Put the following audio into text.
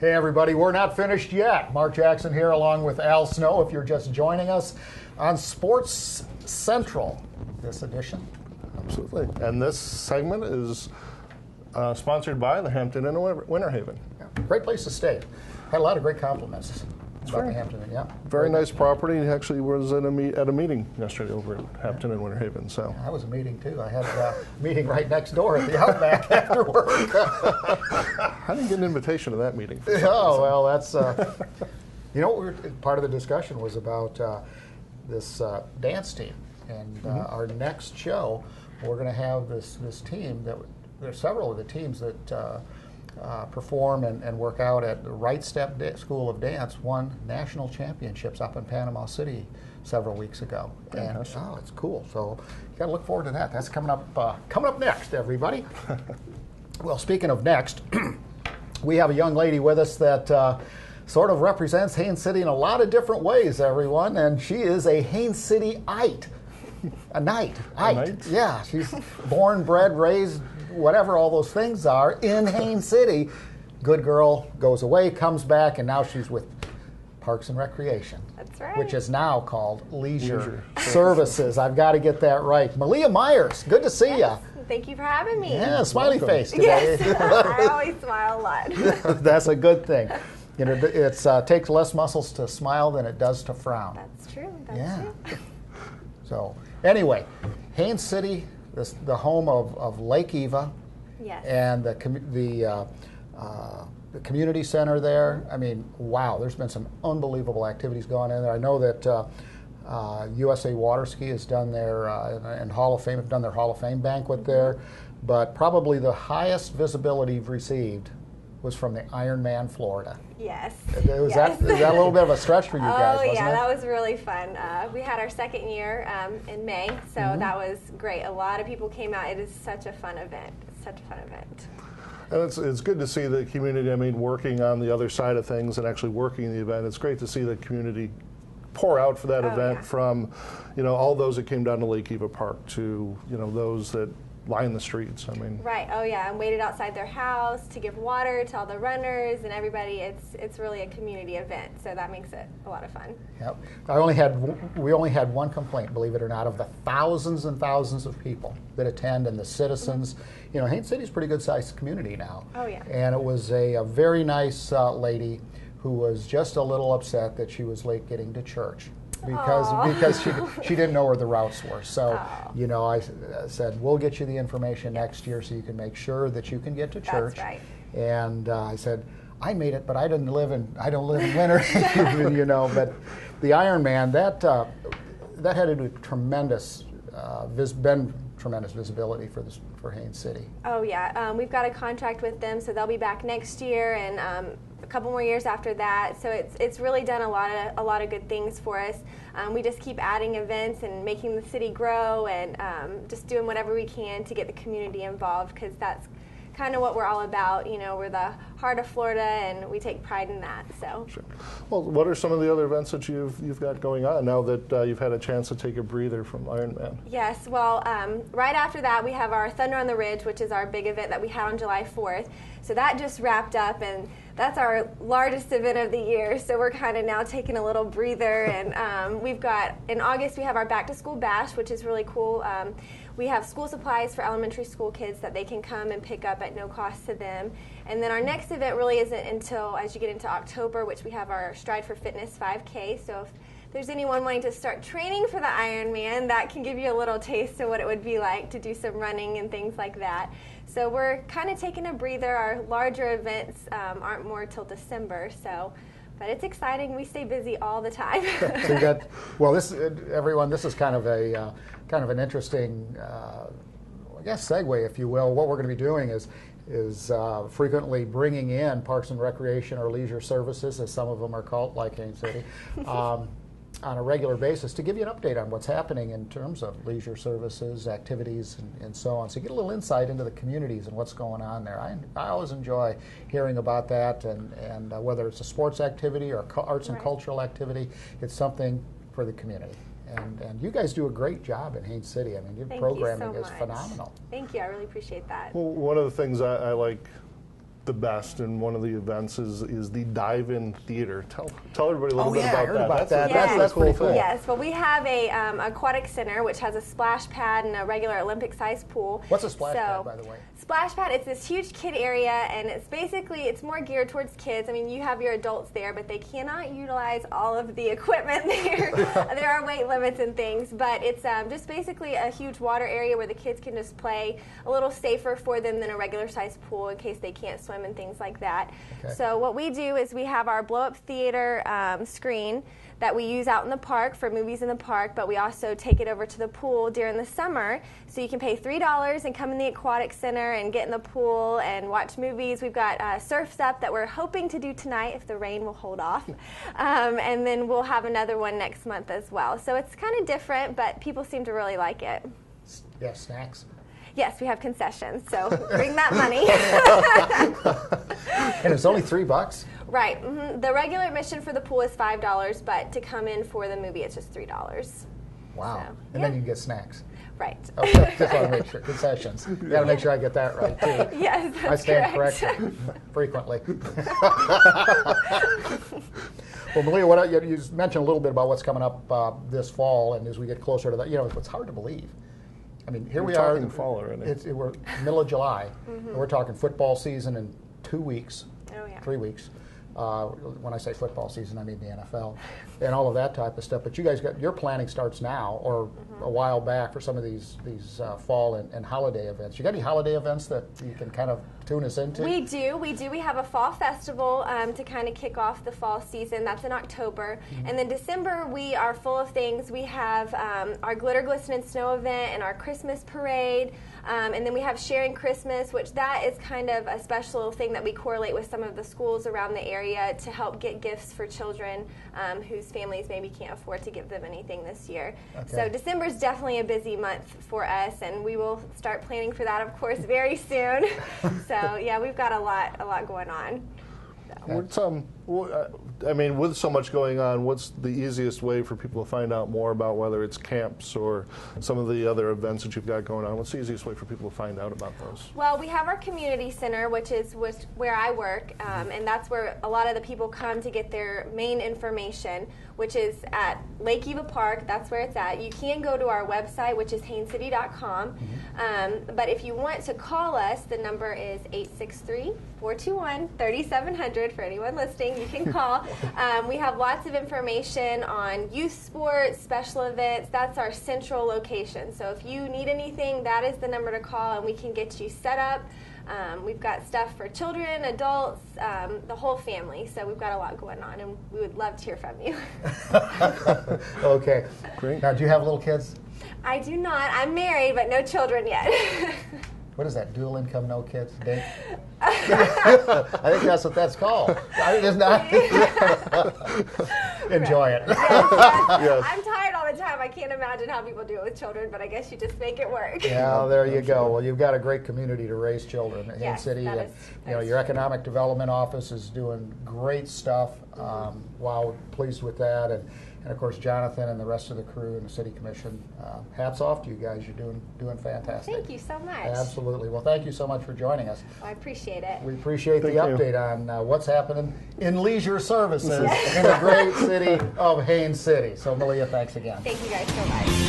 Hey everybody, we're not finished yet. Mark Jackson here along with Al Snow if you're just joining us on Sports Central this edition. Absolutely. And this segment is sponsored by the Hampton Inn in Winter Haven. Yeah, great place to stay. Had a lot of great compliments about the Hampton Inn. Yeah, very nice property. He actually was at a meeting yesterday over at Hampton Inn Winter Haven. So I was a meeting too. I had a meeting right next door at the Outback after work. I didn't get an invitation to that meeting. Oh well, that's you know, part of the discussion was about this dance team, and our next show we're going to have this team that there's several of the teams that perform and work out at the Right Step School of Dance won national championships up in Panama City several weeks ago. And oh, it's cool. So you got to look forward to that. That's coming up next, everybody. Well, speaking of next, we have a young lady with us that sort of represents Haines City in a lot of different ways, everyone, and she is a Haines City-ite. A knight. Yeah, she's born, bred, raised, whatever all those things are, in Haines City. Good girl, goes away, comes back, and now she's with Parks and Recreation. That's right. Which is now called Leisure Services. I've got to get that right. Maleah Myers, good to see you. Thank you for having me. Yeah, smiley face today. Yes, I always smile a lot. That's a good thing. You know, it takes less muscles to smile than it does to frown. That's true. That's true. So, anyway, Haines City, the home of Lake Eva, yes, and the community center there. I mean, wow, there's been some unbelievable activities going on there. I know that USA Water Ski has done their and Hall of Fame have done their Hall of Fame banquet there, but probably the highest visibility you've received was from the Ironman, Florida. Yes. Was that a little bit of a stretch for you guys, wasn't it? Oh, yeah, that was really fun. We had our second year in May, so that was great. A lot of people came out. It is such a fun event. It's such a fun event. And it's good to see the community, I mean, working on the other side of things and actually working the event. It's great to see the community pour out for that event from, you know, all those that came down to Lake Eva Park to, you know, those that line the streets. I mean, right. Oh yeah, and waited outside their house to give water to all the runners and everybody. It's really a community event, so that makes it a lot of fun. Yep. We only had one complaint, believe it or not, of the thousands and thousands of people that attend and the citizens. You know, Haines City's a pretty good sized community now. Oh yeah. And it was a very nice lady who was just a little upset that she was late getting to church. Because she didn't know where the routes were. So, you know, I said, we'll get you the information next year so you can make sure that you can get to church. That's right. And I said, I made it, but I don't live in Winter Haven, you know. But the Ironman, that had a tremendous visibility for Haines City. Oh yeah, we've got a contract with them, so they'll be back next year and a couple more years after that. So it's really done a lot of good things for us. We just keep adding events and making the city grow and just doing whatever we can to get the community involved, because that's kind of what we're all about. You know, we're the heart of Florida, and we take pride in that. So. Sure. Well, what are some of the other events that you've got going on now that you've had a chance to take a breather from Ironman? Yes. Well, right after that, we have our Thunder on the Ridge, which is our big event that we had on July 4th. So that just wrapped up, and that's our largest event of the year. So we're kind of now taking a little breather, and we've got in August we have our Back to School Bash, which is really cool. We have school supplies for elementary school kids that they can come and pick up at no cost to them. And then our next event really isn't until as you get into October, which we have our Stride for Fitness 5K. So if there's anyone wanting to start training for the Ironman, that can give you a little taste of what it would be like to do some running and things like that. So we're kind of taking a breather. Our larger events aren't more till December, but it's exciting. We stay busy all the time. So you got, well, everyone, this is kind of an interesting, I guess, segue, if you will. What we're going to be doing is frequently bringing in Parks and Recreation or Leisure Services, as some of them are called, like Haines City, on a regular basis to give you an update on what's happening in terms of leisure services, activities, and so on. So you get a little insight into the communities and what's going on there. I always enjoy hearing about that, and whether it's a sports activity or arts and cultural activity, it's something for the community. And you guys do a great job in Haines City. I mean, your programming is phenomenal. Thank you. I really appreciate that. Well, one of the things I like the best, and one of the events is the dive-in theater. Tell everybody a little bit I about heard that. about that. Yes. That's pretty cool. Yes, well, we have a aquatic center which has a splash pad and a regular Olympic-sized pool. What's a splash pad, by the way? Splash pad, it's this huge kid area, and it's more geared towards kids. I mean, you have your adults there, but they cannot utilize all of the equipment there. There are weight limits and things, but it's just basically a huge water area where the kids can just play, a little safer for them than a regular-sized pool in case they can't swim and things like that. Okay. So what we do is we have our blow-up theater screen that we use out in the park for movies in the park, but we also take it over to the pool during the summer. So you can pay $3 and come in the aquatic center and get in the pool and watch movies. We've got Surf's Up that we're hoping to do tonight if the rain will hold off. And then we'll have another one next month as well. So it's kind of different, but people seem to really like it. Yeah, snacks. Yes, we have concessions, so bring that money. And it's only $3? Right. The regular admission for the pool is $5, but to come in for the movie, it's just $3. Wow. So, and then you can get snacks. Right. Okay, just want to make sure. Concessions. You got to make sure I get that right, too. Yes, that's I stand correct. corrected frequently. Well, Meleah, you mentioned a little bit about what's coming up this fall, and as we get closer to that, it's hard to believe. I mean, here we are. Talking fall already. We're middle of July, and we're talking football season in 2 weeks, Oh, yeah. 3 weeks. When I say football season, I mean the NFL and all of that type of stuff. But you guys your planning starts now, or a while back for some of these fall and holiday events. You got any holiday events that you can kind of tune us into? We do. We have a fall festival to kind of kick off the fall season. That's in October. And then December, we are full of things. We have our Glitter, Glisten, and Snow event and our Christmas parade. And then we have Sharing Christmas, which that is kind of a special thing that we correlate with some of the schools around the area to help get gifts for children whose families maybe can't afford to give them anything this year. Okay. So December is definitely a busy month for us, and we will start planning for that, of course, very soon. So yeah, we've got a lot going on. With so much going on, what's the easiest way for people to find out more about whether it's camps or some of the other events that you've got going on? What's the easiest way for people to find out about those? Well, we have our community center, which is where I work, and that's where a lot of the people come to get their main information, which is at Lake Eva Park. That's where it's at. You can go to our website, which is hainescity.com. But if you want to call us, the number is 863-421-3700 for anyone listening. You can call. We have lots of information on youth sports, special events. That's our central location. So if you need anything, that is the number to call, and we can get you set up. We've got stuff for children, adults, the whole family. So we've got a lot going on, and we would love to hear from you. Okay. Great. Now, do you have little kids? I do not. I'm married, but no children yet. What is that? Dual income, no kids? Date? I think that's what that's called. Isn't that? Enjoy it. Yes. I'm tired all the time. I can't imagine how people do it with children, but I guess you just make it work. Yeah, there you go. Well, you've got a great community to raise children at Haines Yes, City. that And, is your economic development office is doing great stuff. Wow, pleased with that. And of course, Jonathan and the rest of the crew and the City Commission, hats off to you guys. You're doing fantastic. Thank you so much. Absolutely. Well, thank you so much for joining us. Well, I appreciate it. We appreciate the Thank you. update on what's happening in leisure services in the great city of Haines City. So, Meleah, thanks again. Thank you guys so much.